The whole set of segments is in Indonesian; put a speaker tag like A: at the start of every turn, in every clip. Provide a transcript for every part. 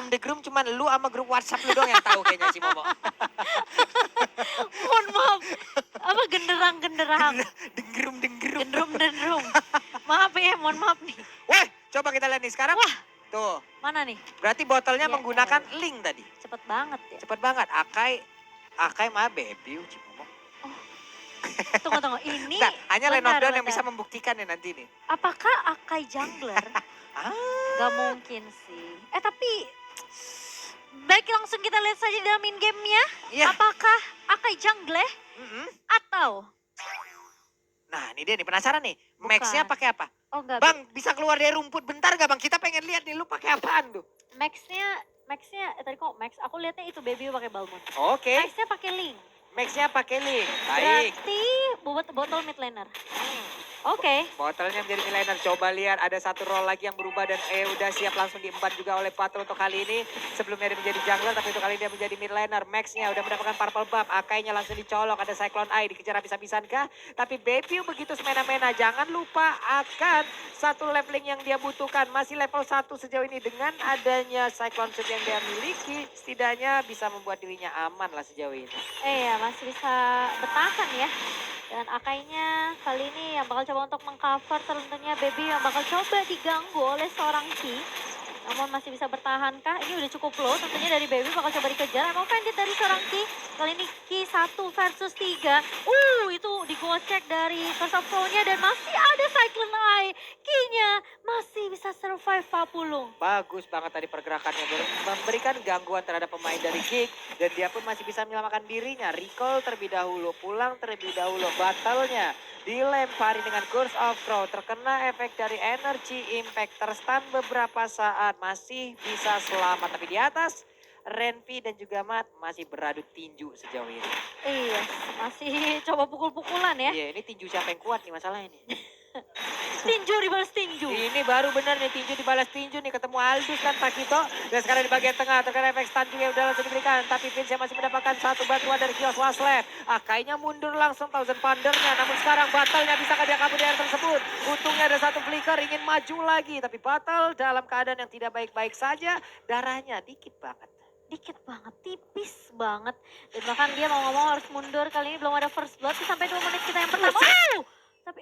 A: The Groom cuman lu sama grup WhatsApp lu doang yang tahu kayaknya si Momo.
B: Mohon maaf, apa genderang-genderang,
A: Denggerum.
B: gendrum-dendrum. Maaf ya, mohon maaf nih.
A: Wah, coba kita lihat nih sekarang.
B: Wah,
A: Tuh,
B: mana nih?
A: berarti botolnya
B: Ya
A: menggunakan
B: elah.
A: link tadi.
B: Cepet banget ya.
A: Cepet banget. Akai mah Bebiu, Cimomo.
B: Oh, tunggu. Ini
A: Nah, hanya
B: bentar,
A: Lenordon yang
B: bentar.
A: bisa membuktikan ya nanti nih.
B: Apakah Akai jungler?
A: Ah,
B: Gak mungkin sih. Tapi baik langsung kita lihat saja dalam in game-nya.
A: iya.
B: Apakah Akai jungler
A: Mm-mm.
B: atau
A: Nah, ini dia nih penasaran nih.
B: Bukan.
A: Max-nya pakai apa?
B: oh enggak
A: Bang, bisa keluar dari rumput bentar gak Bang? Kita pengen lihat nih lu pakai apaan tuh.
B: Maxnya tadi kok Max? Aku lihatnya itu baby pakai Balmond.
A: Oke,
B: Maxnya pakai Link.
A: Max-nya pakai link. Baik.
B: Berarti botol mid laner. Oke.
A: Botolnya menjadi midlaner. Coba lihat ada satu role lagi yang berubah dan udah siap langsung diemban juga oleh Patrol untuk kali ini. Sebelumnya dia menjadi jungler tapi untuk kali ini dia menjadi midlaner. Max-nya udah mendapatkan purple buff. Akainya langsung dicolok. Ada Cyclone Eye dikejar habis-habisan kah? Tapi Baby begitu semena-mena. Jangan lupa akan satu leveling yang dia butuhkan. Masih level 1 sejauh ini dengan adanya Cyclone Suit yang dia miliki. Setidaknya bisa membuat dirinya aman lah sejauh ini.
B: Ya masih bisa bertahan ya. Dan Akainya kali ini yang bakal coba untuk mengcover tentunya Baby yang bakal coba diganggu oleh seorang Ki. Namun masih bisa bertahankah? Ini udah cukup low tentunya dari Baby bakal coba dikejar. Emang offended dari seorang Ki. Kali ini Ki 1 versus 3. Itu digocek dari Curse of Flow-nya dan masih ada Cyclone Eye. Ki-nya masih bisa survive Papulung.
A: Bagus banget tadi pergerakannya. Memberikan gangguan terhadap pemain dari Kick. Dan dia pun masih bisa menyelamatkan dirinya. Recall terlebih dahulu. Pulang terlebih dahulu. Battle-nya dilempari dengan Curse of Crow. Terkena efek dari energy impact. Terstun beberapa saat. Masih bisa selamat. Tapi di atas Renvi dan juga Mat masih beradu tinju sejauh ini.
B: Iya, masih coba pukul-pukulan ya.
A: Iya, ini tinju siapa yang kuat nih masalahnya nih.
B: Tinju dibalas tinju.
A: Ini baru benar nih tinju dibalas tinju nih ketemu Aldus dan Takito. Dan sekarang di bagian tengah terkena efek stun juga yang udah langsung diberikan. Tapi Vince masih mendapatkan satu bantuan dari Kios Waslet. Akainya mundur langsung Thousand Pandernya. Namun sekarang battle-nya bisakah dia kabur dari tersebut. Untungnya ada satu flicker ingin maju lagi. Tapi battle dalam keadaan yang tidak baik-baik saja. Darahnya dikit banget.
B: Dikit banget, tipis banget. Dan bahkan dia mau ngomong harus mundur. Kali ini belum ada first blood. Sampai 2 menit kita yang pertama. Tapi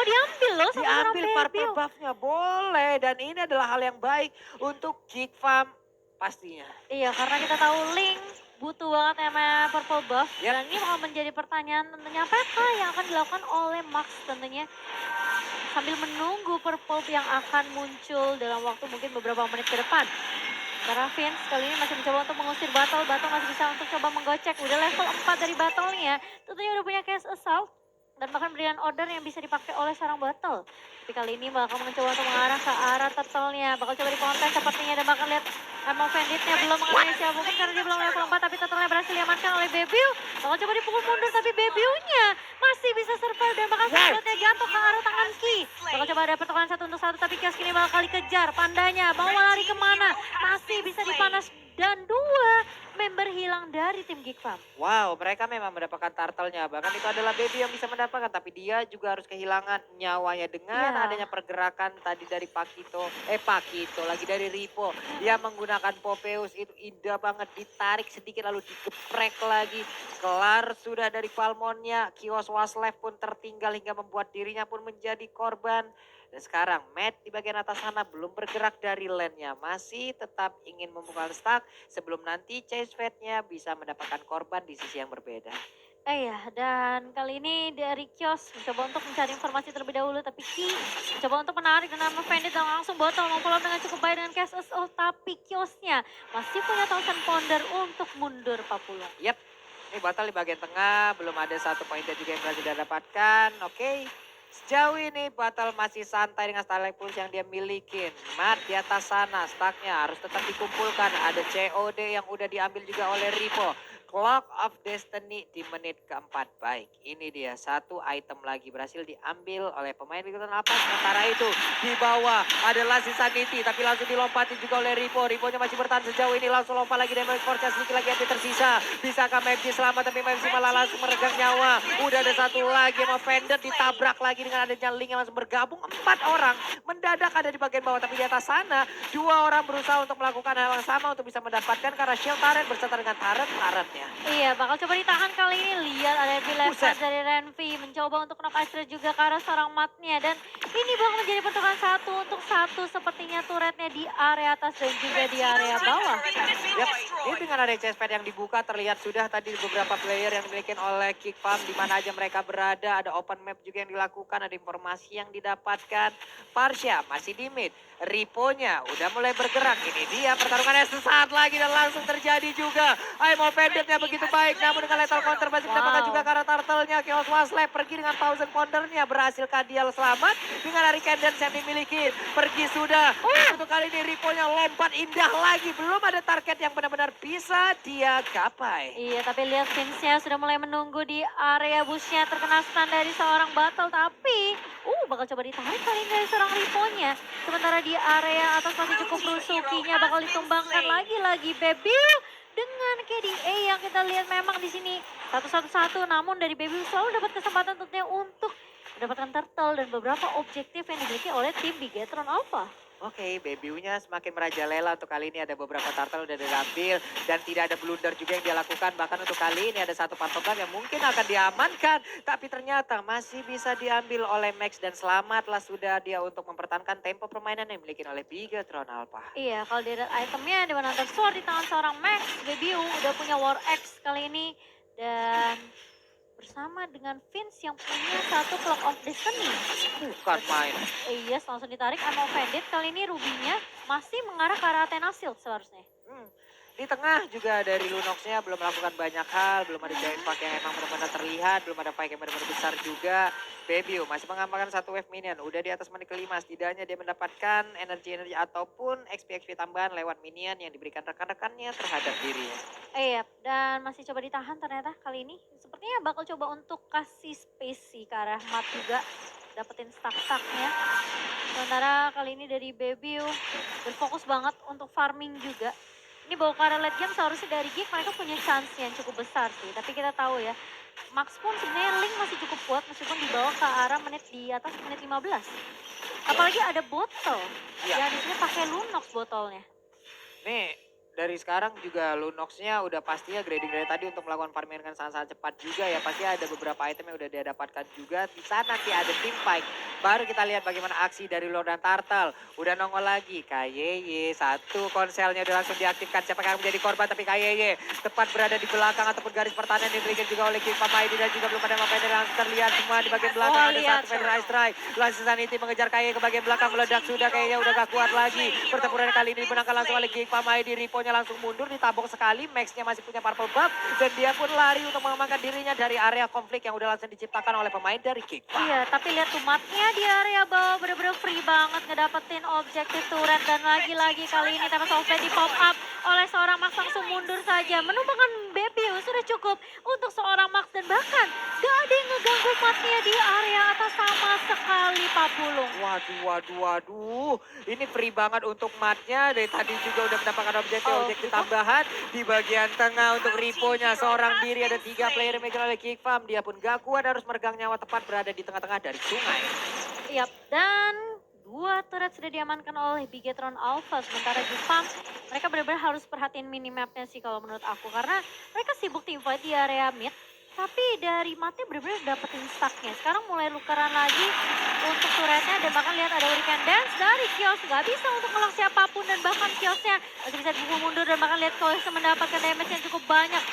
B: diambil loh sama orang
A: Diambil purple
B: Baby.
A: buff-nya boleh. Dan ini adalah hal yang baik untuk Geek Farm pastinya.
B: Iya, karena kita tahu Link butuh banget sama purple buff.
A: Yep.
B: Dan ini bakal menjadi pertanyaan tentunya apa yang akan dilakukan oleh Max tentunya. Sambil menunggu purple yang akan muncul dalam waktu mungkin beberapa menit ke depan. Karena Vince kali ini masih mencoba untuk mengusir Battle. Battle masih bisa untuk coba menggocek. Udah level 4 dari Battle-nya. Tentunya udah punya Chaos Assault. Dan bahkan berian order yang bisa dipakai oleh seorang Battle. Tapi kali ini bakal mencoba untuk mengarah ke arah turtle-nya. Bakal coba dikonten sepertinya. Dan bakal lihat Emma Bandit-nya belum mengenai siapa. Mungkin karena dia belum level 4. Tapi turtle-nya berhasil diamankan oleh Bebiu. Bakal coba dipukul mundur. Tapi Bebiu-nya masih bisa survive. Dan bakal slotnya jatuh ke arah tangan Ki. Bakal coba ada pertukaran 1 untuk 1. Tapi Kios kini bakal dikejar. Pandanya mau lari kemana. Masih bisa dipanas. Dan 2 member hilang dari tim Geek Farm.
A: Wow, mereka memang mendapatkan turtle-nya. Bahkan itu adalah Baby yang bisa mendapatkan. Tapi dia juga harus kehilangan nyawanya dengan adanya pergerakan tadi dari Pakito. Lagi dari Ripo. Dia menggunakan Popeus. Itu indah banget. Ditarik sedikit lalu digeprek lagi. Kelar sudah dari Palmonnya. Kios Waslev pun tertinggal hingga membuat dirinya pun menjadi korban. Dan sekarang Matt di bagian atas sana belum bergerak dari lane-nya. Masih tetap ingin membuka stack sebelum nanti Chase Fate-nya bisa mendapatkan korban di sisi yang berbeda.
B: Iya, dan kali ini dari Kios mencoba untuk mencari informasi terlebih dahulu. Tapi Ki mencoba untuk menarik dan nama Bandit dan langsung botol memfollow dengan cukup baik dengan Cash SO. Tapi Kiosnya masih punya Thousand Ponder untuk mundur Papulung.
A: Yap, ini batal di bagian tengah. Belum ada satu poin juga yang berhasil didapatkan. Oke. Sejauh ini Batal masih santai dengan Starlight Pulse yang dia milikin. Mat di atas sana, stacknya harus tetap dikumpulkan. Ada COD yang udah diambil juga oleh Ripo. Clock of Destiny di menit keempat. Baik, ini dia satu item lagi berhasil diambil oleh pemain Bigotron Alpha. Sementara itu di bawah adalah si Sanity, tapi langsung dilompati juga oleh Ripo. Riponya masih bertahan sejauh ini, langsung lompat lagi Damage Force, sedikit lagi yang tersisa. Bisakah MFG selamat, tapi MFG malah langsung meregang nyawa. Udah ada satu lagi yang offender, ditabrak lagi dengan adanya Link yang langsung bergabung. 4 orang mendadak ada di bagian bawah, tapi di atas sana 2 orang berusaha untuk melakukan hal yang sama untuk bisa mendapatkan karena shield turret berserta dengan turretnya.
B: Iya, bakal coba ditahan kali ini. Lihat ada
A: Buset.
B: lepas dari Renvi. Mencoba untuk knock Astra juga ke arah seorang matnya. Dan ini bakal menjadi pertukaran 1-1. Sepertinya turretnya di area atas dan juga di area bawah.
A: Yap, ini dengan ada chest pad yang dibuka terlihat sudah tadi beberapa player yang dimiliki oleh Kick Farm di mana aja mereka berada. Ada open map juga yang dilakukan, ada informasi yang didapatkan. Parsha masih di mid. Riponya udah mulai bergerak. Ini dia pertarungannya sesaat lagi dan langsung terjadi juga. Aimo Banditnya begitu baik, namun dengan lethal counter masih mendapatkan juga karena turtle-nya. Chaos Waslap pergi dengan 1000 Poundernya. Berhasilkah dia selamat dengan Hurricane Dance yang dimiliki. Pergi sudah. Untuk kali ini Riponya lompat indah lagi. Belum ada target yang benar-benar bisa dia gapai.
B: Iya, tapi lihat Vince-nya sudah mulai menunggu di area bush-nya, terkena stun dari seorang battle. Tapi, bakal coba ditarik kali ini dari seorang Riponya. Sementara di area atas masih cukup rusuh, Ki-nya bakal ditumbangkan lagi-lagi Baby dengan KDA yang kita lihat memang di sini 1-1. Namun dari Baby selalu dapat kesempatan tentunya untuk mendapatkan turtle dan beberapa objektif yang dimiliki oleh tim Bigetron Alpha.
A: Oke, Baby-nya semakin merajalela. Untuk kali ini ada beberapa turtle udah diambil dan tidak ada blunder juga yang dia lakukan. Bahkan untuk kali ini ada satu pantograf yang mungkin akan diamankan, tapi ternyata masih bisa diambil oleh Max dan selamatlah sudah dia untuk mempertahankan tempo permainan yang dimiliki oleh Bigetron Alpha.
B: Iya, kalau dari itemnya di mana Sword di tangan seorang Max, Baby udah punya War X kali ini dan bersama dengan Vince yang punya satu Clock of Destiny.
A: Bukan main.
B: Yes, langsung ditarik sama Bandit. Kali ini Ruby-nya masih mengarah ke arah Athena Shield seharusnya.
A: Di tengah juga dari Lunox-nya belum melakukan banyak hal, belum ada giant pack yang emang benar-benar terlihat, belum ada fight yang benar-benar besar juga. Baby masih mengamankan satu wave minion, udah di atas menit kelima, setidaknya dia mendapatkan energi-energi ataupun XP-XP tambahan lewat minion yang diberikan rekan-rekannya terhadap dirinya.
B: Iya, dan masih coba ditahan ternyata kali ini. Sepertinya bakal coba untuk kasih space sih ke arah Mat juga, dapetin stack-stacknya. Sementara kali ini dari Baby berfokus banget untuk farming juga. Ini bawa ke arah late game seharusnya dari Geek mereka punya chance yang cukup besar sih. Tapi kita tahu ya, Max pun sebenarnya Link masih cukup kuat meskipun dibawa ke arah menit di atas menit 15. Apalagi ada botol, yang di sini pakai Lunox botolnya.
A: Nih, dari sekarang juga Lunox-nya udah pastinya grading dari tadi untuk melakukan farming dengan sangat-sangat cepat juga ya. Pasti ada beberapa item yang udah dia dapatkan juga. Di sana nanti ada tim fight. Baru kita lihat bagaimana aksi dari Lord dan Turtle. Udah nongol lagi. KYY, satu konselnya udah langsung diaktifkan. Siapa yang menjadi korban tapi KYY tepat berada di belakang ataupun garis pertahanan yang diberikan juga oleh King Pamaidi. Dan juga belum ada Mapender yang terlihat semua di bagian belakang. Ada satu Fender Ice Strike. Langsung Sanity mengejar KYY ke bagian belakang. Meledak sudah kayaknya udah gak kuat lagi. Pertempuran kali ini dimenangkan langsung oleh King Pamaidi. Riponya langsung mundur, ditabok sekali. Max-nya masih punya purple buff. Dan dia pun lari untuk mengamankan dirinya dari area konflik yang udah langsung diciptakan oleh pemain dari King.
B: Iya, tapi lihat tuh Matnya di area bawah bener-bener free banget ngedapetin objektif turret. Dan lagi-lagi kali ini Thanos Offset di pop up oleh seorang Max langsung mundur saja. Menumpangkan Baby sudah cukup untuk seorang Max. Dan bahkan gak ada yang ngeganggu Matnya di area atas sama sekali Pak Pulung.
A: Waduh. Ini free banget untuk Matnya. Dari tadi juga udah mendapatkan objektif tambahan. Di bagian tengah untuk Riponya seorang diri. Ada 3 player yang megang oleh Kick Farm. Dia pun gak kuat harus meregang nyawa tepat berada di tengah-tengah dari sungai.
B: Yap, dan 2 turret sudah diamankan oleh Bigetron Alpha. Sementara Jepang, mereka benar-benar harus perhatiin minimapnya sih kalau menurut aku. Karena mereka sibuk teamfight di area mid. Tapi dari Matnya benar-benar dapetin stacknya. Sekarang mulai lukaran lagi untuk turretnya. Dan bahkan lihat ada Hurricane Dance dari Kios. Gak bisa untuk ngelak siapapun. Dan bahkan Kiosnya masih bisa dibuka mundur. Dan bahkan lihat Kios mendapatkan damage yang cukup banyak.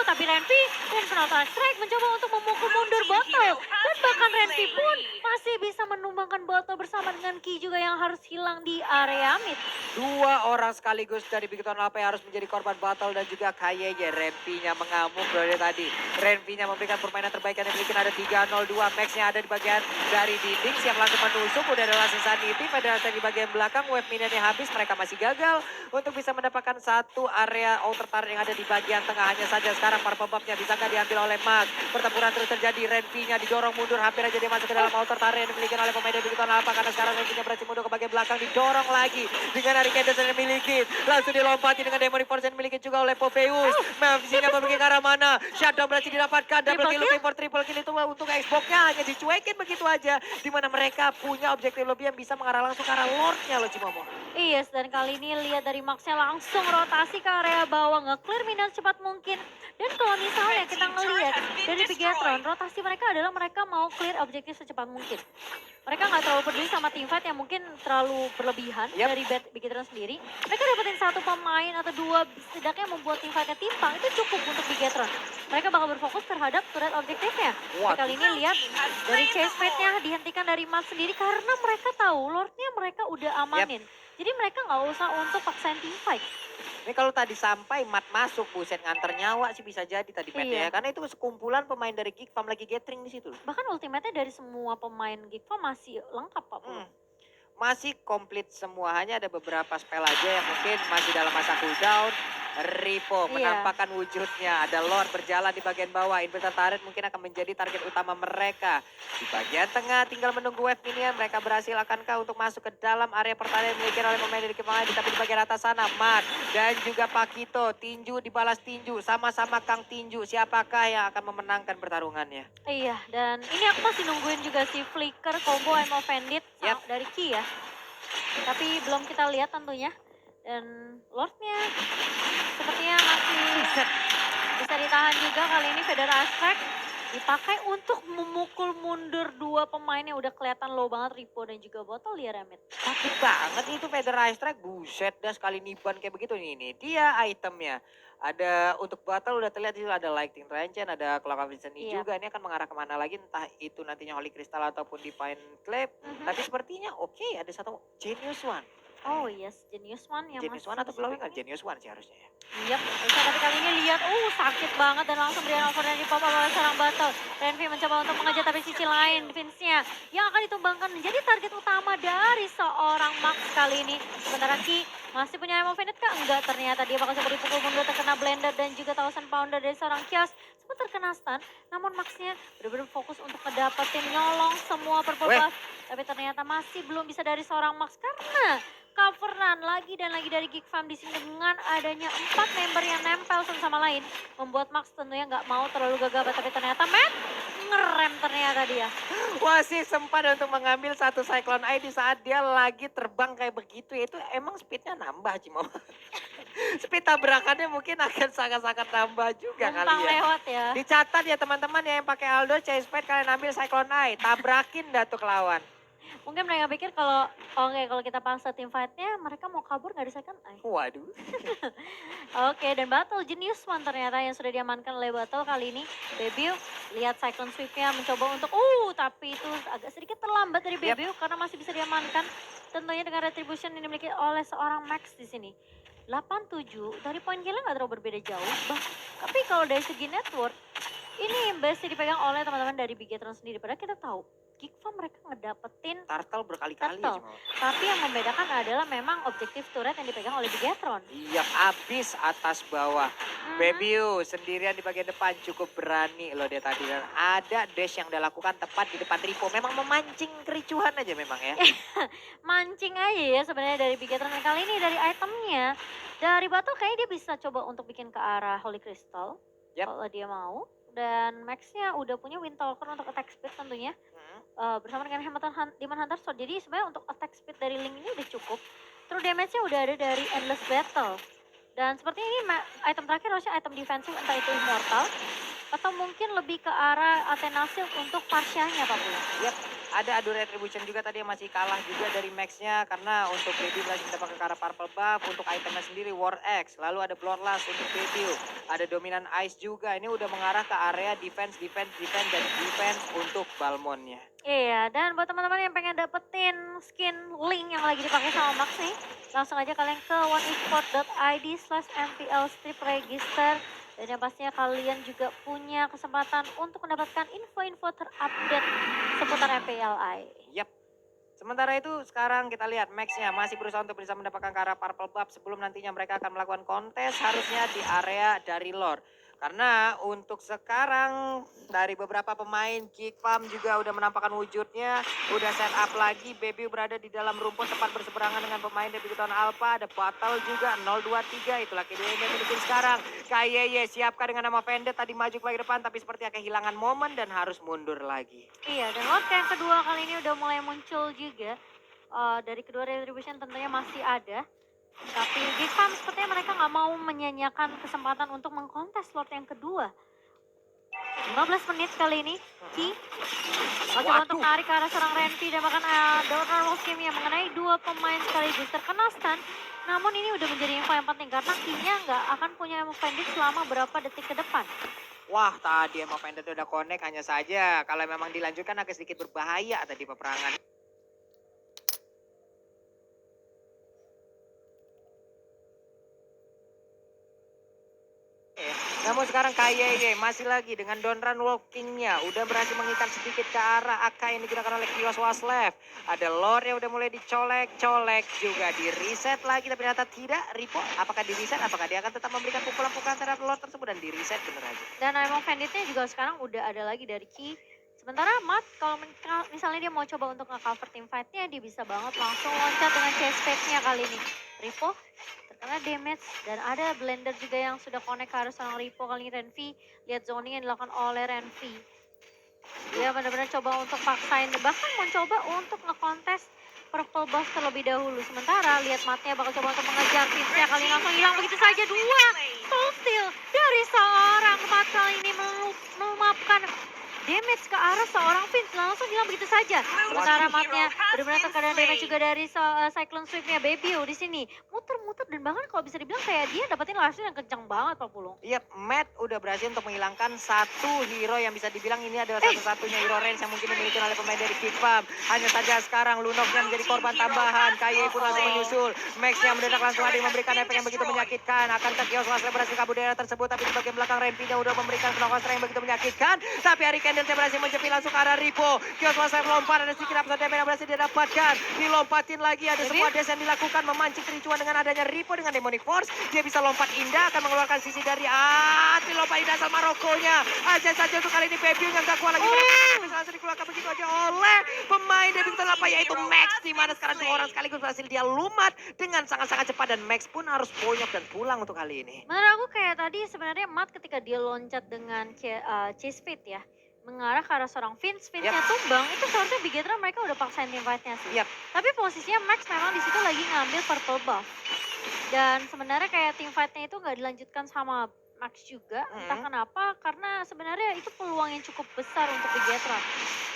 B: Tapi Renvi dan Penalty Strike mencoba untuk memukul mundur botol. Dan bahkan Renvi pun masih bisa menumbangkan botol bersama dengan Ki juga yang harus hilang di area mid.
A: Dua orang sekaligus dari Bigton Alpha yang harus menjadi korban battle dan juga KYY. Renvi-nya mengamuk dari tadi. Renvi-nya memberikan permainan terbaik yang dimiliki, ada 3-0-2. Max-nya ada di bagian dari dinding, siap langsung menusuk. Udah ada langsung Sanity, Federasi di bagian belakang. Wave minionnya habis, mereka masih gagal untuk bisa mendapatkan satu area outer turret yang ada di bagian tengah. Hanya saja sekarang para pembabnya bisa nggak diambil oleh Max. Pertempuran terus terjadi, Renvi-nya didorong mundur. Hampir aja dia masuk ke dalam outer turret yang dimiliki oleh pemain dari Bigton Alpha. Karena sekarang Renvi-nya berhasil mundur ke bagian belakang, didorong lagi dengan dari Candace yang dimiliki. Langsung dilompati dengan Demonic Force yang dimiliki juga oleh Popeyus. Memsinya pergi ke arah mana? Shutdown berhasil didapatkan. Double kill, looking for triple kill itu untuk Xbox-nya. Hanya dicuekin begitu aja. Dimana mereka punya objektif lebih yang bisa mengarah langsung ke arah Lord-nya loh Cimomo.
B: Yes, dan kali ini lihat dari Max-nya langsung rotasi ke area bawah, nge-clear minion secepat mungkin. Dan kalau misalnya kita ngelihat dari Bigetron, rotasi mereka adalah mereka mau clear objektif secepat mungkin. Mereka nggak terlalu peduli sama teamfight yang mungkin terlalu berlebihan dari Bigetron sendiri. Mereka dapetin satu pemain atau dua setidaknya membuat teamfightnya timpang, itu cukup untuk Bigetron. Mereka bakal berfokus terhadap turret objektifnya. Kali ini lihat dari chase fight-nya dihentikan dari Max sendiri karena mereka tahu Lord-nya mereka udah amanin. Jadi mereka nggak usah untuk paksain teamfight.
A: Ini kalau tadi sampai Mat masuk, buset nganter nyawa sih bisa jadi tadi Mat ya. Karena itu sekumpulan pemain dari Geek Farm lagi gathering di situ.
B: Bahkan ultimate-nya dari semua pemain Geek Farm masih lengkap Pak Pul.
A: Masih komplit semua, hanya ada beberapa spell aja yang mungkin masih dalam masa cooldown. Ripo menampakkan wujudnya, ada Lord berjalan di bagian bawah, Inverter turret mungkin akan menjadi target utama mereka. Di bagian tengah tinggal menunggu wave minion, mereka berhasil akankah untuk masuk ke dalam area pertahanan yang dimiliki oleh pemain dari Kemang, tapi di bagian atas sana Mat dan juga Pakito, tinju dibalas tinju, sama-sama Kang Tinju, siapakah yang akan memenangkan pertarungannya?
B: Iya, dan ini aku masih nungguin juga si Flicker combo I'm Offended dari Ki ya. Tapi belum kita lihat tentunya. Dan Lord-nya sepertinya masih bisa ditahan juga. Kali ini Federal Strike dipakai untuk memukul mundur dua pemain yang udah kelihatan low banget, Ripo dan juga Botol ya Remit.
A: Sakit banget itu Federal Strike, buset dah sekali niban kayak begitu ini. Dia itemnya. Ada untuk battle udah terlihat itu ada Lightning Trenchen, ada Clock of Destiny juga. Ini akan mengarah kemana lagi entah itu nantinya Holy Crystal ataupun Divine Clap. Tapi sepertinya oke, ada satu Genius One.
B: Oh yes, Genius One yang
A: Genius One atau Glowing One? Genius One sih harusnya ya.
B: Iya, tapi kali ini lihat, sakit banget dan langsung berian over dari Papa oleh seorang battle. Renvi mencoba untuk mengejar tapi sisi lain Vince-nya yang akan ditumbangkan menjadi target utama dari seorang Max kali ini. Sementara Ki masih punya Emo Fenit kah? Enggak, ternyata dia bakal coba dipukul mundur terkena blender dan juga 1000 pounder dari seorang Kios. Sempat terkena stun, namun Max-nya benar-benar fokus untuk ngedapetin nyolong semua purple buff. Tapi ternyata masih belum bisa dari seorang Max karena coveran lagi dan lagi dari Geek Farm di sini dengan adanya 4 member yang nempel satu sama lain membuat Max tentunya nggak mau terlalu gegabah, tapi ternyata Matt ngerem ternyata dia.
A: Masih sempat untuk mengambil satu Cyclone Eye di saat dia lagi terbang kayak begitu, itu emang speednya nambah Cimo. Speed tabrakannya mungkin akan sangat-sangat nambah juga kali ya.
B: Lewat ya.
A: Dicatat ya teman-teman yang pakai Aldo Chase Pad kalian ambil Cyclone Eye, tabrakin dah tuh ke lawan.
B: Mungkin mereka pikir kalau kalau kita paksa tim fight-nya mereka mau kabur nggak di second eye.
A: Waduh.
B: Oke, dan battle Genius One ternyata yang sudah diamankan oleh battle kali ini. Bebiu lihat Cyclone Sweep-nya mencoba untuk tapi itu agak sedikit terlambat dari Bebiu karena masih bisa diamankan. Tentunya dengan retribution yang dimiliki oleh seorang Max di sini. 8-7 dari poin kill nggak terlalu berbeda jauh. Tapi kalau dari segi network ini best dipegang oleh teman-teman dari Bigetron sendiri. Padahal kita tahu Geek Farm mereka ngedapetin
A: Turtle berkali-kali ya Cimo.
B: Tapi yang membedakan adalah memang objektif turret yang dipegang oleh Bigetron.
A: Iya, abis atas bawah. Bebiu sendirian di bagian depan cukup berani loh dia tadi. Dan ada dash yang dia lakukan tepat di depan Ripo. Memang memancing kericuhan aja memang ya.
B: Mancing aja ya sebenarnya dari Bigetron. Kali ini dari itemnya, dari Battle kayaknya dia bisa coba untuk bikin ke arah Holy Crystal. Kalau dia mau. Dan Max-nya udah punya Windtalker untuk attack speed tentunya. Bersama dengan hematan Demon Hunter Sword. Jadi sebenarnya untuk attack speed dari Link ini udah cukup. True damage-nya udah ada dari Endless Battle. Dan seperti ini item terakhir harusnya item defensive, entah itu Immortal. Atau mungkin lebih ke arah Athena Shield untuk Parsia-nya Pak Bula.
A: Ada adu retribution juga tadi yang masih kalah juga dari Max-nya karena untuk Baby berhasil mendapatkan ke arah purple buff, untuk itemnya sendiri War Axe, lalu ada Bloodlust untuk Baby, ada Dominant Ice juga. Ini udah mengarah ke area defense, defense, defense, dan defense untuk Balmonnya.
B: Iya, dan buat teman-teman yang pengen dapetin skin link yang lagi dipakai sama Max nih, langsung aja kalian ke oneesport.id/mpl strip register. Dan yang pastinya kalian juga punya kesempatan untuk mendapatkan info-info terupdate seputar MPLI.
A: Yap. Sementara itu sekarang kita lihat Max-nya masih berusaha untuk bisa mendapatkan ke arah purple buff sebelum nantinya mereka akan melakukan kontes harusnya di area dari lore. Karena untuk sekarang dari beberapa pemain Kick Farm juga udah menampakkan wujudnya, udah set up lagi. Baby berada di dalam rumput tepat berseberangan dengan pemain dari tahun Alpha, ada Battle juga 023, itulah kedua yang dimiliki sekarang. KYY siapkan dengan nama Vendetta tadi maju ke depan tapi sepertinya kehilangan momen dan harus mundur lagi.
B: Iya, dan Lord yang kedua kali ini udah mulai muncul juga. Dari kedua retribution tentunya masih ada. Tapi Geek Farm sepertinya mereka nggak mau menyanyiakan kesempatan untuk mengkontes Lord yang kedua. 15 menit kali ini, Ki mencoba untuk tarik ke arah seorang Renvi dan bahkan Donor Wolfskin yang mengenai dua pemain sekaligus terkena stun. Namun ini udah menjadi info yang penting karena Ki-nya nggak akan punya Emo Bandit selama berapa detik ke depan.
A: Wah, tadi Emo Vendetta udah connect, hanya saja kalau memang dilanjutkan agak sedikit berbahaya tadi peperangan. Namun sekarang KYY masih lagi dengan Donran Walking-nya udah berhasil mengikat sedikit ke arah AK yang digunakan oleh Kios Waslev. Ada Lord yang udah mulai dicolek-colek juga di reset lagi tapi ternyata tidak. Ripo apakah di reset? Apakah dia akan tetap memberikan pukulan-pukulan terhadap Lord tersebut dan di reset bener aja.
B: Dan Emo Banditnya juga sekarang udah ada lagi dari Ki. Sementara Matt kalau misalnya dia mau coba untuk nge-cover team fight-nya, dia bisa banget langsung loncat dengan chest fade-nya kali ini. Ripo terkena damage dan ada blender juga yang sudah connect ke arah seorang Ripo kali ini Renvi. Lihat zoning yang dilakukan oleh Renvi. Dia benar-benar coba untuk paksain, bahkan mencoba untuk nge-contest purple buff terlebih dahulu. Sementara lihat Matt-nya bakal coba untuk mengejar Vince-nya kali ini langsung hilang begitu saja. Dua full steal dari seorang Matt kali ini melumapkan damage ke arah seorang Vince langsung hilang begitu saja. Sementara Matt-nya benar-benar terkena damage juga dari Cyclone Swift-nya Baby di sini. Muter-muter dan bahkan kalau bisa dibilang kayak dia dapetin last yang kencang banget Pak Pulung.
A: Yap, Matt udah berhasil untuk menghilangkan satu hero yang bisa dibilang ini adalah satu-satunya hero range yang mungkin dimiliki oleh pemain dari Kick Farm. Hanya saja sekarang Lunox-nya menjadi korban tambahan. KY pun langsung menyusul. Max yang mendadak langsung ada yang memberikan efek yang begitu menyakitkan. Akankah Kios Waslev berhasil kabur dari area tersebut tapi di bagian belakang Renvi-nya udah memberikan knockouts yang begitu menyakitkan. Tapi Harry Candle berhasil menjepi langsung ke arah Ripo. Kios Waslev lompat, ada sedikit episode damage yang berhasil didapatkan. Dilompatin lagi, ada sebuah dash yang dilakukan memancing kericuan dengan adanya Ripo dengan Demonic Force. Dia bisa lompat indah, akan mengeluarkan sisi dari dilompat indah asal Marokonya. Aja saja untuk kali ini Baby yang gak kuat lagi. Bisa langsung dikeluarkan begitu aja oleh pemain dari Bintang apa yaitu Max. Di mana sekarang dua orang sekaligus berhasil dia lumat dengan sangat-sangat cepat. Dan Max pun harus bonyok dan pulang untuk kali ini.
B: Menurut aku kayak tadi sebenarnya Matt ketika dia loncat dengan chase fit ya, mengarah ke arah seorang Vince-nya tumbang, itu seharusnya Bigetron mereka udah paksain team fight-nya sih. Tapi posisinya Max memang di situ lagi ngambil purple buff. Dan sebenarnya kayak team fight-nya itu nggak dilanjutkan sama Max juga, entah kenapa, karena sebenarnya itu peluang yang cukup besar untuk Bigetron.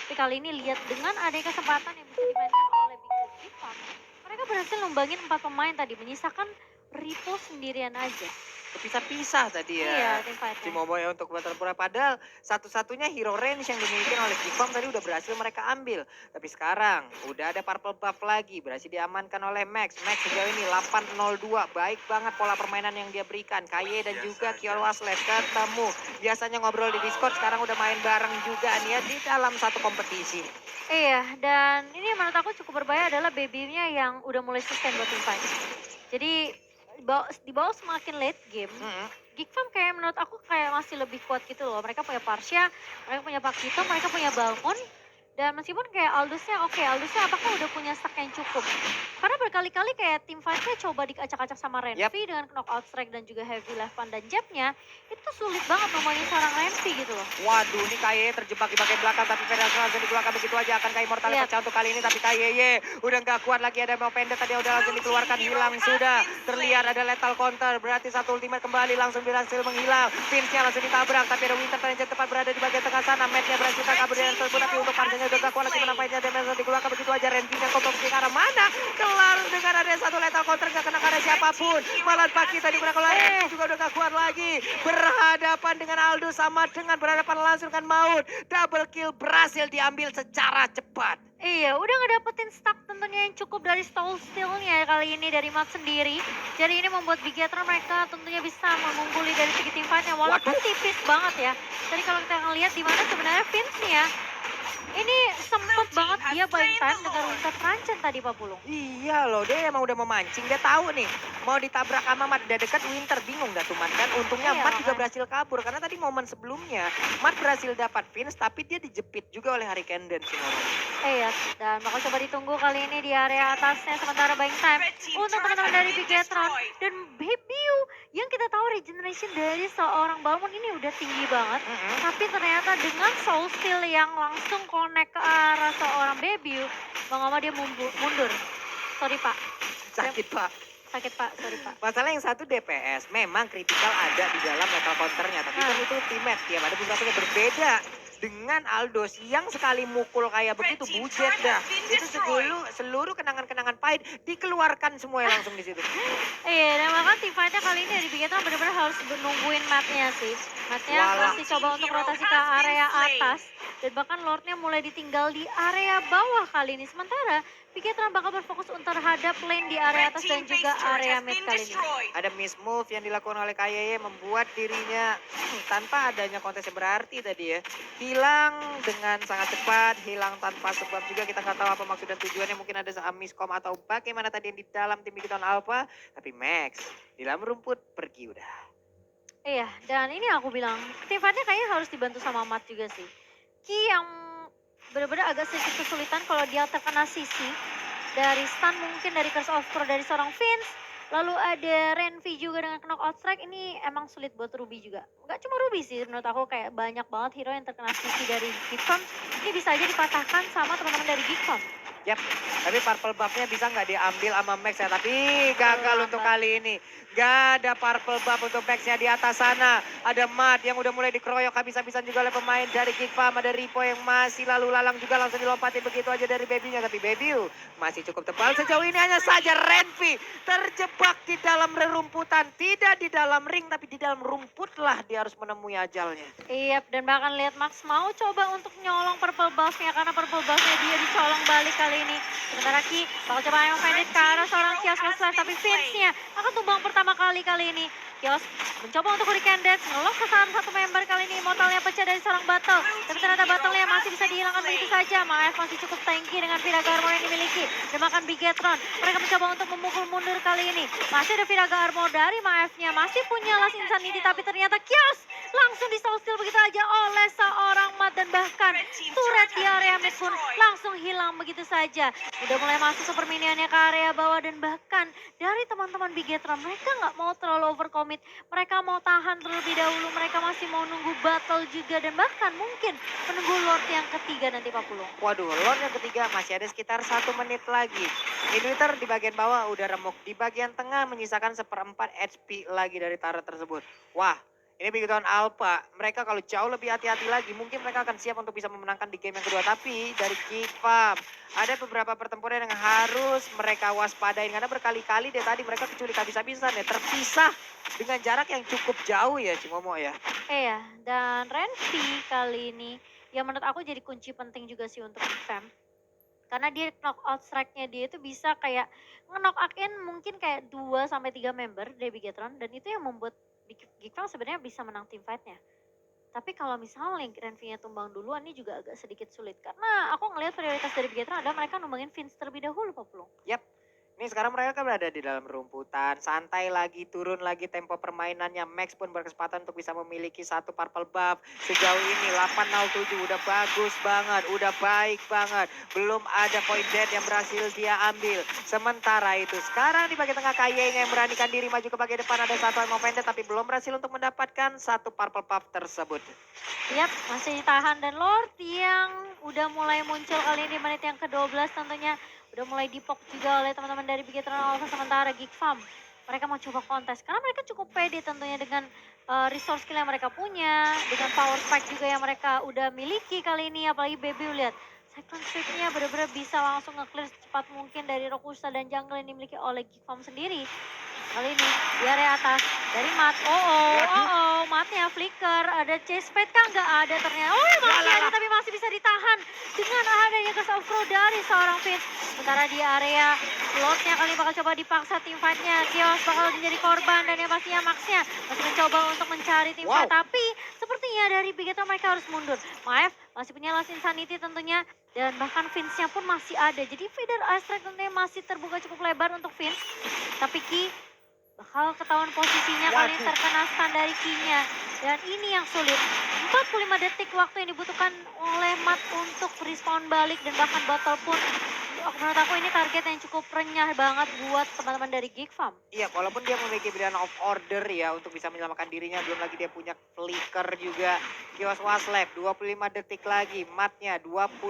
B: Tapi kali ini lihat dengan adanya kesempatan yang bisa dimainkan oleh Big Farm, mereka berhasil numbangin 4 pemain tadi, menyisakan Ripo sendirian aja.
A: Pisah-pisah tadi ya.
B: Iya, team fight-nya.
A: Si Momoya untuk Battle Pura. Padahal satu-satunya hero range yang dimiliki oleh Kick Farm tadi udah berhasil mereka ambil. Tapi sekarang udah ada purple buff lagi. Berhasil diamankan oleh Max. Max sejauh ini 802. Baik banget pola permainan yang dia berikan. Kaye dan juga Kiol Waslet ketemu. Biasanya ngobrol di Discord, sekarang udah main bareng juga nih ya di dalam satu kompetisi.
B: Iya, dan ini menurut aku cukup berbahaya adalah Baby-nya yang udah mulai sustain buat team fight. Jadi di bawah semakin late game, Geek Farm kayak menurut aku kayak masih lebih kuat gitu loh. Mereka punya Parsha, mereka punya Pakito, mereka punya Balmon. Dan meskipun kayak Aldusnya Aldusnya apakah udah punya stack yang cukup? Karena berkali-kali kayak tim fight-nya coba diacak-acak sama Renvi dengan knockout strike dan juga heavy left-pan dan jab-nya. Itu sulit banget ngomongin seorang Renvi gitu loh.
A: Waduh, ini KYY terjebak di bagian belakang tapi Federasi langsung dikeluarkan begitu aja. Akankah Immortal pecah untuk kali ini tapi KYY udah nggak kuat lagi, ada mau pendek tadi udah langsung dikeluarkan, hilang sudah. Terlihat ada lethal counter, berarti satu ultimate kembali langsung berhasil menghilang. Vince-nya langsung ditabrak tapi ada Winter yang tepat berada di bagian tengah sana. Matt-nya berhasil kabur dari tersebut tapi untuk Parsha Fight-nya udah gak kuat lagi menang fight-nya. Damage dikeluarkan begitu aja. Renfinya kompetisi ke arah mana? Kelar dengan ada satu lethal counter gak kena karena siapapun. Malah Pakito digunakan oleh Renfi juga udah gak kuat lagi. Berhadapan dengan Aldo sama dengan berhadapan langsung dengan Maut. Double kill berhasil diambil secara cepat.
B: Iya, udah ngedapetin stack tentunya yang cukup dari stall steal-nya kali ini dari Mat sendiri. Jadi ini membuat Bigetron mereka tentunya bisa mengungguli dari segi tim fight-nya walaupun
A: Waduh.
B: tipis banget ya. Jadi kalau kita ngelihat di mana sebenarnya Vince-nya ini sempet banget dia buying time dengan Winter Tranchan tadi Pak Pulung.
A: Iya loh, dia emang udah memancing. Dia tahu nih, mau ditabrak sama Mat. Udah dekat Winter, bingung dah tuh Mat kan. Untungnya
B: Iya,
A: Mat juga
B: makanya.
A: berhasil kabur. Karena tadi momen sebelumnya, Mat berhasil dapat Vince, tapi dia dijepit juga oleh Hurricane Dance.
B: Iya, dan bakal coba ditunggu kali ini di area atasnya sementara buying time untuk teman-teman dari Bigetron dan Bebiu yang kita tahu regeneration dari seorang Balmond ini udah tinggi banget. Tapi ternyata dengan soul steal yang langsung connect ke arah seorang Bebiu, mau nggak mau dia mundur. Sorry Pak,
A: Sakit Pak.
B: sakit Pak, sorry Pak.
A: Masalah yang satu DPS, memang kritikal ada di dalam lethal counternya. Tapi kan itu teammate, tiap ada beberapa yang berbeda. Dengan Aldos yang sekali mukul kayak begitu bujet dah. Itu seluruh kenangan-kenangan pahit dikeluarkan semua langsung di situ.
B: Iya, dan bahkan tim fight-nya kali ini dari Bigetron benar-benar harus nungguin matnya sih. Matnya
A: Walah.
B: masih coba untuk rotasi ke area atas. Dan bahkan Lordnya mulai ditinggal di area bawah kali ini. Sementara Bigetron bakal berfokus untuk terhadap lane di area atas dan juga area mid kali ini.
A: Ada miss move yang dilakukan oleh KYY membuat dirinya tanpa adanya kontes yang berarti tadi ya. Hilang dengan sangat cepat, hilang tanpa sebab juga kita nggak tahu apa maksud dan tujuannya. Mungkin ada miskom atau bagaimana tadi yang di dalam tim Bigetron Alpha. Tapi Max di dalam rumput pergi udah.
B: Iya, dan ini aku bilang, tim fight-nya kayaknya harus dibantu sama Mat juga sih. Ki yang benar-benar agak sedikit kesulitan kalau dia terkena sisi dari stun mungkin dari Curse of Pro dari seorang Vince. Lalu ada Renvi juga dengan knockout strike, ini emang sulit buat Ruby juga. Gak cuma Ruby sih, menurut aku kayak banyak banget hero yang terkena sisi dari Geekfam. Ini bisa aja dipatahkan sama teman-teman dari Geekfam.
A: Yap, tapi purple buff-nya bisa nggak diambil sama Max ya? Tapi gagal untuk kali ini. Gak ada purple buff untuk Max-nya di atas sana. Ada Mat yang udah mulai dikeroyok habis-habisan juga oleh pemain dari Geek Farm. Ada Ripo yang masih lalu lalang juga langsung dilompatin begitu aja dari Baby-nya. Tapi Baby masih cukup tebal sejauh ini. Hanya saja Renvi terjebak di dalam rerumputan. Tidak di dalam ring tapi di dalam rumput lah dia harus menemui ajalnya.
B: Iya, dan bahkan lihat Max mau coba untuk nyolong purple buff-nya karena purple buff-nya dia dicolong balik kali ini. Sementara Ki bakal coba yang pendek ke arah seorang Kios Muslar, tapi Vince-nya akan tumbang pertama kali ini. Kios mencoba untuk Hurricane Dance, ngelok ke salah satu member kali ini, mortalnya pecah dari seorang Battle. Tapi ternyata Battle-nya masih bisa dihilangkan begitu saja. Maef masih cukup tanky dengan Viraga Armor yang dimiliki. Dan bahkan Bigetron, mereka mencoba untuk memukul mundur kali ini. Masih ada Viraga Armor dari Maef-nya, masih punya Last Insanity, tapi ternyata Kios langsung di soul steal begitu aja oleh seorang Mat. Dan bahkan turret di area mid pun langsung hilang begitu saja. Udah mulai masuk super minionnya ke area bawah dan bahkan dari teman-teman Bigetron mereka nggak mau terlalu overcommit. Mereka mau tahan terlebih dahulu, mereka masih mau nunggu battle juga dan bahkan mungkin menunggu Lord yang ketiga nanti Pak Pulung.
A: Waduh, Lord yang ketiga masih ada sekitar 1 menit lagi. Inhibitor di bagian bawah udah remuk. Di bagian tengah menyisakan 1/4 HP lagi dari turret tersebut. Wah, ini Bigetron Alpha. Mereka kalau jauh lebih hati-hati lagi, mungkin mereka akan siap untuk bisa memenangkan di game yang kedua. Tapi dari Geek Farm, ada beberapa pertempuran yang harus mereka waspadain. Karena berkali-kali deh tadi mereka keculik habis-habisan ya. Terpisah dengan jarak yang cukup jauh ya Cimomo ya.
B: Iya, dan Renvi kali ini yang menurut aku jadi kunci penting juga sih untuk Fam. Karena dia knockout strike-nya dia itu bisa kayak nge-knock in mungkin kayak 2-3 member dari Bigetron dan itu yang membuat Geekfam sebenarnya bisa menang team fight-nya. Tapi kalau misalnya Renvi-nya tumbang duluan ini juga agak sedikit sulit. Karena aku ngelihat prioritas dari Bigetron adalah mereka numbangin Vince terlebih dahulu Pak Pulung.
A: Yap. Ini sekarang mereka kan berada di dalam rumputan, santai lagi, turun lagi tempo permainannya. Max pun berkesempatan untuk bisa memiliki satu purple buff. Sejauh ini 807 udah bagus banget, udah baik banget. Belum ada point dead yang berhasil dia ambil. Sementara itu sekarang di bagian tengah KY yang beranikan diri maju ke bagian depan ada satu yang pendek tapi belum berhasil untuk mendapatkan satu purple buff tersebut.
B: Yap, masih ditahan dan Lord yang udah mulai muncul kali ini di menit yang ke-12 tentunya. Udah mulai dipok juga oleh teman-teman dari Bigetron Alpha sementara Geek Farm. Mereka mau coba kontes karena mereka cukup pede tentunya dengan resource skill yang mereka punya. Dengan power spike juga yang mereka udah miliki kali ini. Apalagi Baby lihat Cyclone Swift-nya benar-benar bisa langsung nge-clear secepat mungkin dari Rokusa dan jungle yang dimiliki oleh Geekfarm sendiri. Kali ini di area atas dari Mat.
A: Waduh.
B: Matnya flicker. Ada chase pad kah? Nggak ada ternyata. Oh, masih ada
A: Walalah.
B: tapi masih bisa ditahan dengan adanya Ghost of Crow dari seorang Vince. Sementara di area Lordnya kali ini bakal coba dipaksa tim fight-nya. Kios bakal menjadi korban dan yang pastinya Max-nya masih mencoba untuk mencari tim fight.
A: Wow.
B: Tapi sepertinya dari Bigetron mereka harus mundur. Maef masih punya Last Insanity tentunya. Dan bahkan Vince-nya pun masih ada. Jadi feeder Ice Strike tentunya masih terbuka cukup lebar untuk Vince. Tapi Ki bakal ketahuan posisinya kali ini
A: Waduh.
B: terkena stun dari Ki-nya. Dan ini yang sulit. 45 detik waktu yang dibutuhkan oleh Mat untuk respawn balik dan bahkan botol pun menurut aku ini target yang cukup renyah banget buat teman-teman dari Geekfarm.
A: Iya, walaupun dia memiliki pilihan of order ya untuk bisa menyelamatkan dirinya, belum lagi dia punya flicker juga. Kios Waslab 25 detik lagi, Matnya 25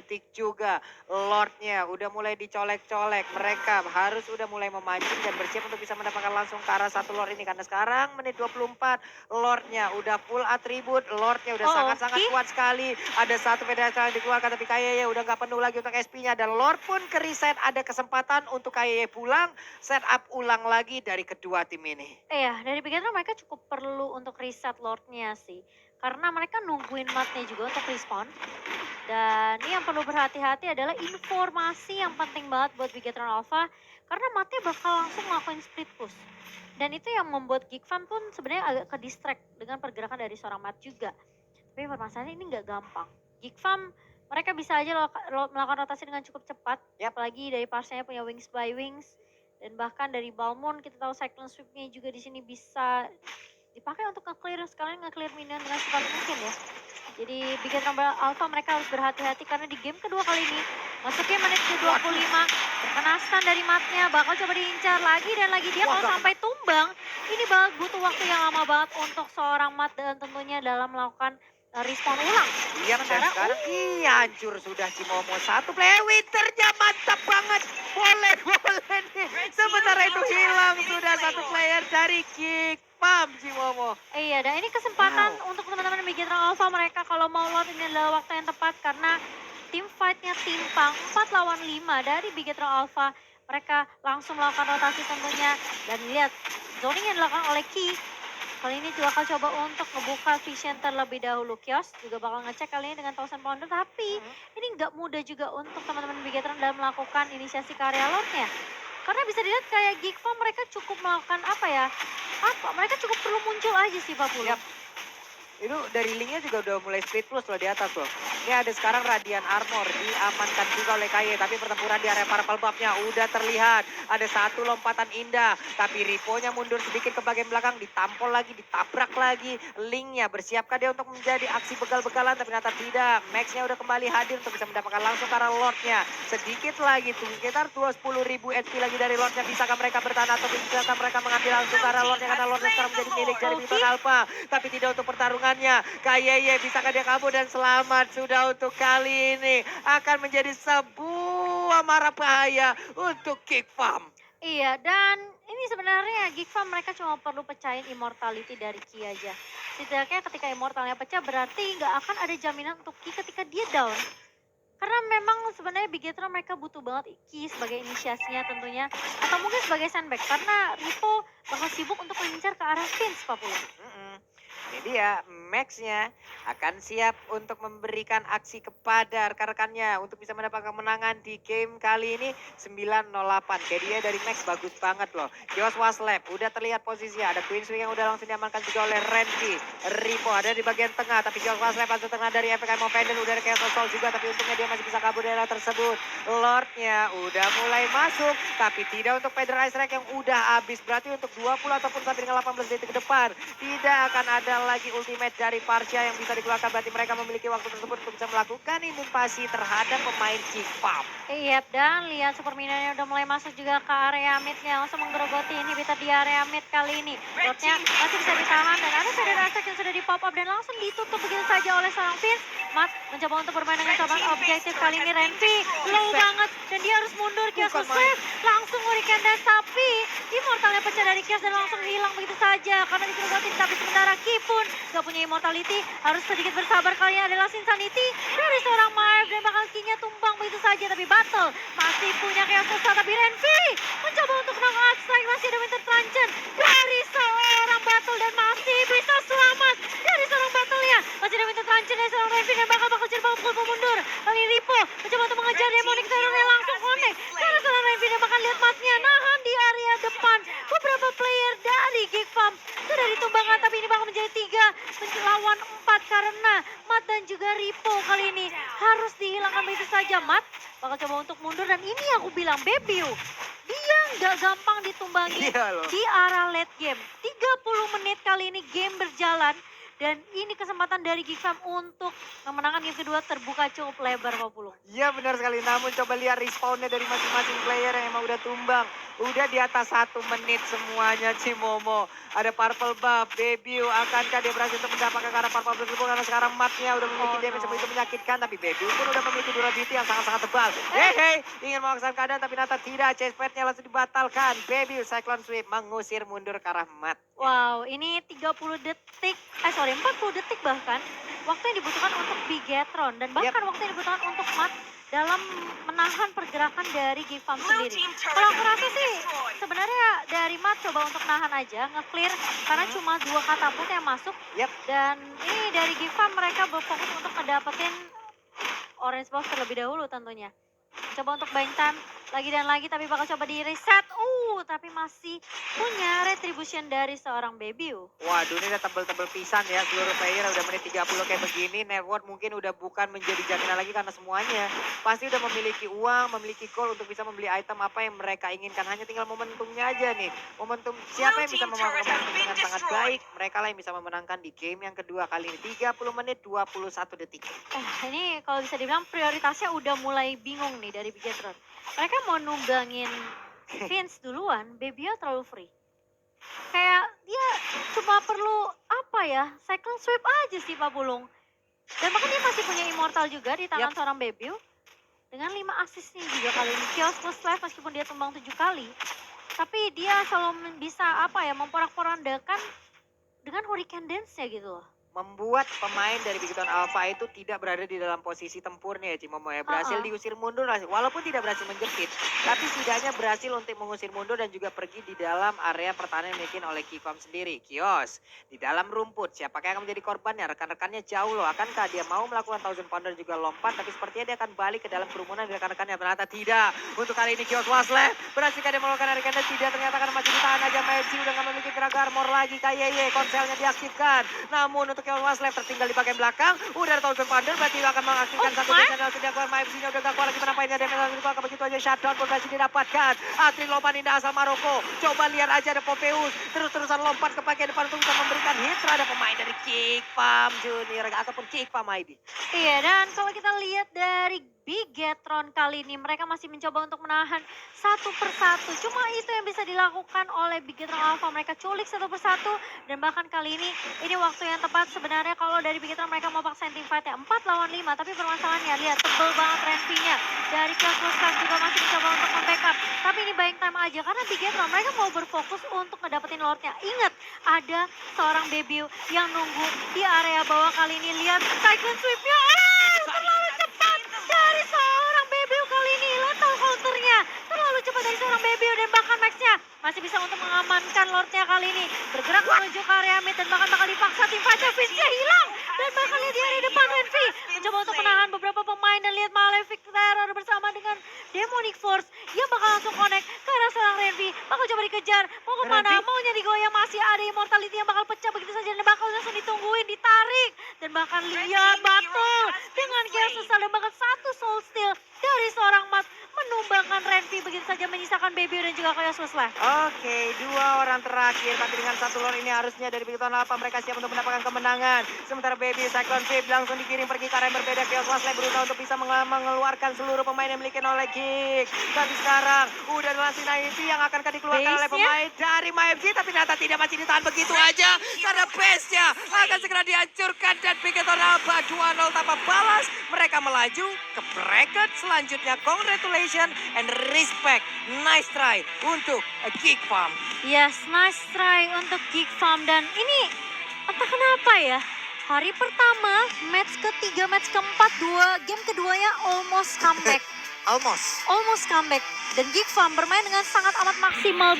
A: detik juga. Lordnya udah mulai dicolek-colek, mereka harus udah mulai memancing dan bersiap untuk bisa mendapatkan langsung ke arah satu Lord ini. Karena sekarang menit 24, Lordnya udah full atribut, Lordnya udah sangat-sangat
B: Ki?
A: kuat sekali. Ada satu pedagang yang dikeluarkan tapi kayaknya udah nggak penuh lagi untuk SP-nya. Dan Lord pun ke reset, ada kesempatan untuk kayaknya pulang. Setup ulang lagi dari kedua tim ini.
B: Iya, dari Bigetron mereka cukup perlu untuk reset Lordnya sih. Karena mereka nungguin Matnya juga untuk respawn. Dan ini yang perlu berhati-hati adalah informasi yang penting banget buat Bigetron Alpha. Karena Matnya bakal langsung ngelakuin split push. Dan itu yang membuat Geekfarm pun sebenarnya agak ke-distract dengan pergerakan dari seorang Mat juga. Tapi permasalahannya ini nggak gampang. Geekfarm mereka bisa aja melakukan rotasi dengan cukup cepat.
A: Yap.
B: Apalagi dari Parsianya punya Wings by Wings. Dan bahkan dari Balmond kita tahu Cyclone Swift-nya juga di sini bisa dipakai untuk nge-clear sekalian nge-clear minion dengan cepat mungkin ya. Jadi Bigetron Alpha mereka harus berhati-hati karena di game kedua kali ini masuknya menit ke-25 terkena stun dari Matnya, bakal coba diincar lagi dan lagi dia kalau sampai tumbang ini butuh waktu yang lama banget untuk seorang Mat dan tentunya dalam melakukan respawn ulang.
A: Iya, dan sekarang iya hancur sudah si Momo. Satu play winternya mantap banget. Boleh nih. Sementara itu hilang sudah satu player dari Geekfarm si Momo.
B: Iya, dan ini kesempatan untuk teman-teman Bigetron Alpha mereka kalau mau Lord ini adalah waktu yang tepat karena tim fight-nya timpang 4 lawan 5 dari Bigetron Alpha. Mereka langsung melakukan rotasi tentunya dan lihat zoning yang dilakukan oleh Ki. Kali ini juga akan coba untuk ngebuka vision terlebih dahulu. Kios juga bakal ngecek kali ini dengan Thousand Pounder. Tapi ini nggak mudah juga untuk teman-teman Bigetron dalam melakukan inisiasi karya Lord-nya. Karena bisa dilihat kayak Geekfarm mereka cukup melakukan mereka cukup perlu muncul aja sih Pak Pulau.
A: Yap. Itu dari linknya juga udah mulai split plus loh di atas loh. Ini ada sekarang Radiant Armor diamankan juga oleh KY. Tapi pertempuran di area Purple Buff-nya udah terlihat. Ada satu lompatan indah. Tapi Ripo-nya mundur sedikit ke bagian belakang. Ditampol lagi, ditabrak lagi. Linknya bersiapkah dia untuk menjadi aksi begal-begalan. Tapi ternyata tidak. Max-nya udah kembali hadir untuk bisa mendapatkan langsung ke arah Lord-nya. Sedikit lagi tuh. Sekitar 20.000 HP lagi dari Lord-nya. Bisakah mereka bertahan atau bisakah mereka mengambil langsung ke arah Lord-nya. Karena Lord-nya sekarang menjadi milik dari Bigetron Alpha. Tapi tidak untuk pertarungan. Kayeye bisakah dia kabur dan selamat sudah untuk kali ini akan menjadi sebuah mara bahaya untuk Geekfarm.
B: Iya, dan ini sebenarnya Geekfarm mereka cuma perlu pecahin immortality dari Ki aja. Setidaknya ketika immortalnya pecah berarti nggak akan ada jaminan untuk Ki ketika dia down. Karena memang sebenarnya Bigetron mereka butuh banget Ki sebagai inisiasinya tentunya. Atau mungkin sebagai sandbag. Karena Ripo bakal sibuk untuk mengincar ke arah Vince Pak Pulu.
A: Ini dia Max-nya akan siap untuk memberikan aksi kepada rekan-rekannya untuk bisa mendapatkan kemenangan di game kali ini 908. Kayak dia dari Max bagus banget loh. Kios Waslab udah terlihat posisinya. Ada Queen Swing yang udah langsung diamankan juga oleh Renki. Ripo ada di bagian tengah tapi Kios Waslab langsung tengah dari efek Emo Pendel. Udah ada Chaos Soul juga tapi untungnya dia masih bisa kabur dari arah tersebut. Lordnya udah mulai masuk tapi tidak untuk Federal Strike yang udah habis. Berarti untuk 20 ataupun sampai dengan 18 detik ke depan tidak akan ada lagi ultimate dari Parsia yang bisa dikeluarkan. Berarti mereka memiliki waktu tersebut untuk bisa melakukan invasi terhadap pemain Geekfarm.
B: Iya, dan lihat super minionnya udah mulai masuk juga ke area midnya. Langsung menggerogoti inhibitor di area mid kali ini. Lordnya masih bisa ditahan dan ada Federal Attack yang sudah di pop up dan langsung ditutup begitu saja oleh seorang Vince. Mat mencoba untuk bermain dengan sahabat objektif kali ini. Renvi low banget dan dia harus mundur. Kios Swift langsung ngurikan dan tapi Immortalnya pecah dari Chaos dan langsung hilang begitu saja. Karena dikerogotin, tapi sementara Ki pun gak punya immortality. Harus sedikit bersabar, kali ini adalah Insanity dari seorang Marv. Dan bakal Ki-nya tumbang begitu saja. Tapi Battle masih punya Chaos Susah. Tapi Renvi mencoba untuk knock out strike. Masih ada Winter Truncheon dari seorang Battle. Dan masih bisa selamat dari seorang Battle-nya. Masih ada Winter Truncheon dari seorang Renvi. Dan bakal jadi pukul mundur. Kali ini Ripo mencoba untuk mengejar Demonic Terror-nya langsung connect. Karena seorang Renvi dan bahkan lihat matnya nahan di area depan. Beberapa player dari Geek Farm sudah ditumbangkan, tapi ini bakal menjadi 3 lawan 4 karena Mat dan juga Ripo kali ini harus dihilangkan begitu saja. Mat bakal coba untuk mundur dan ini aku bilang Bebiu. Dia nggak gampang ditumbangi
A: Iya loh.
B: di arah late game. 30 menit kali ini game berjalan. Dan ini kesempatan dari Geek Farm untuk memenangkan game kedua terbuka cukup lebar, Pak Pulung.
A: Iya benar sekali, namun coba lihat respawnnya dari masing-masing player yang emang udah tumbang. Udah di atas 1 menit semuanya Cimomo. Ada purple buff, Bebiu, akankah dia berhasil untuk mendapatkan karena purple buff tersebut karena sekarang matnya udah memiliki damage yang begitu menyakitkan. Tapi Bebiu pun udah memiliki durability yang sangat-sangat tebal. Hehe, ingin memaksakan keadaan tapi ternyata tidak. Chase pad-nya langsung dibatalkan. Bebiu Cyclone Sweep mengusir mundur ke arah mat.
B: Wow, ini 40 detik, 40 detik bahkan waktu yang dibutuhkan untuk Bigetron dan bahkan waktu yang dibutuhkan untuk Mat dalam menahan pergerakan dari Geek Farm sendiri. Kalau aku rasa sih sebenarnya dari Mat coba untuk nahan aja, nge-clear karena cuma 2 katapult yang masuk. Dan ini dari Geek Farm mereka berfokus untuk ngedapetin orange box terlebih dahulu tentunya. Coba untuk buying time lagi dan lagi tapi bakal coba di reset. Tapi masih punya retribution dari seorang Bebiu.
A: Waduh, ini udah tebel-tebel pisan ya seluruh player udah menit 30 kayak begini. Network mungkin udah bukan menjadi jaminan lagi karena semuanya pasti udah memiliki uang, memiliki goal untuk bisa membeli item apa yang mereka inginkan. Hanya tinggal momentumnya aja nih. Momentum siapa yang bisa memanfaatkan momentum dengan sangat baik. Mereka lah yang bisa memenangkan di game yang kedua kali ini. 30 menit 21 detik.
B: Ini kalau bisa dibilang prioritasnya udah mulai bingung nih dari Bigetron. Mereka mau numbangin Vince duluan, Bebiu terlalu free. Kayak dia cuma perlu apa ya, Cyclone Sweep aja sih Pak Pulung. Dan bahkan dia masih punya Immortal juga di tangan seorang Bebiu. Dengan 5 assist-nya juga kali ini. Chaos plus life meskipun dia tumbang 7 kali. Tapi dia selalu bisa apa ya, memporak-porandakan dengan Hurricane Dance-nya gitu loh.
A: Membuat pemain dari Bigetron Alpha itu tidak berada di dalam posisi tempurnya ya Cimomo ya. Berhasil diusir mundur walaupun tidak berhasil menjepit. Tapi setidaknya berhasil untuk mengusir mundur dan juga pergi di dalam area pertahanan yang dimiliki oleh Geek Farm sendiri. Kios di dalam rumput. Siapakah yang akan menjadi korbannya? Rekan-rekannya jauh loh. Akankah dia mau melakukan Thousand Pounder juga lompat? Tapi sepertinya dia akan balik ke dalam kerumunan rekan-rekannya. Ternyata tidak. Untuk kali ini Kios Wasle berhasilkah dia melakukan rekan-rekannya? Tidak. Ternyata karena masih ditahan aja. Maepsi udah gak memiliki gerak armor lagi. Kayeye konselnya diaktifkan. Namun untuk Kios Wasle tertinggal di bagian belakang. Udah ada Thousand Pounder berarti akan mengaktifkan satu channel sudah keluar. Maepsi-nya udah gak keluar lagi menampainya. Damage langsung begitu aja shutdown pun berhasil didapatkan. Atri lompat indah asal Maroko. Coba lihat aja ada Popeus. Terus-terusan lompat ke bagian depan untuk bisa memberikan hit terhadap pemain dari Geek Farm Junior ataupun Geek Farm ID.
B: Iya, dan kalau kita lihat dari Bigetron kali ini mereka masih mencoba untuk menahan satu persatu. Cuma itu yang bisa dilakukan oleh Bigetron Alpha. Mereka culik satu persatu dan bahkan kali ini waktu yang tepat sebenarnya kalau dari Bigetron mereka mau paksain team fight ya 4 lawan 5. Tapi permasalahannya lihat tebel banget Renvi-nya. Dari Chaos Plus juga masih mencoba untuk membackup. Tapi ini buying time aja karena Bigetron mereka mau berfokus untuk ngedapetin Lordnya. Ingat ada seorang Bebiu yang nunggu di area bawah kali ini. Lihat Cyclone Sweep-nya. Terlalu cepat dari seorang Bebiu kali ini. Lethal counternya terlalu cepat dari seorang Bebiu dan bahkan Max-nya masih bisa untuk mengamankan Lordnya kali ini. Bergerak menuju ke area mid dan bahkan bakal dipaksa tim fight-nya. Vince-nya hilang dan bahkan lihat di area depan Renvi mencoba untuk menahan beberapa pemain dan lihat Malefic Terror bersama dengan Demonic Force. Dia bakal langsung connect ke arah seorang Renvi. Bakal coba dikejar. Mau kemana? Maunya digoyang. Masih ada Immortality yang bakal pecah begitu saja dan bakal langsung ditungguin, ditarik. Dan bahkan lihat Battle dengan Chaos Susah dan bahkan satu Soul Steal dari seorang Mat menumbangkan Renvi begitu saja menyisakan Bebiu dan juga Chaos Susah.
A: Oke, 2 orang terakhir tapi dengan satu lord ini harusnya dari Bigetron Alpha mereka siap untuk mendapatkan kemenangan. Sementara Bebiu Cyclone Sweep langsung dikirim pergi ke arah yang berbeda. Chaos Wasle berusaha untuk bisa mengeluarkan seluruh pemain yang dimiliki oleh Geek. Tapi sekarang udah adalah Sinayuti yang akan dikeluarkan oleh pemain dari MFC tapi ternyata tidak, masih ditahan begitu aja karena base-nya akan segera dihancurkan dan Bigetron Alpha 2-0 tanpa balas. Mereka melaju ke bracket selanjutnya. Congratulations congratulations and respect. Nice try untuk Geek Farm.
B: Yes, nice try untuk Geek Farm. Dan ini entah kenapa ya, hari pertama, match ketiga, match keempat, game keduanya almost comeback.
A: Almost.
B: Almost comeback. Dan Geek Farm bermain dengan sangat amat maksimal.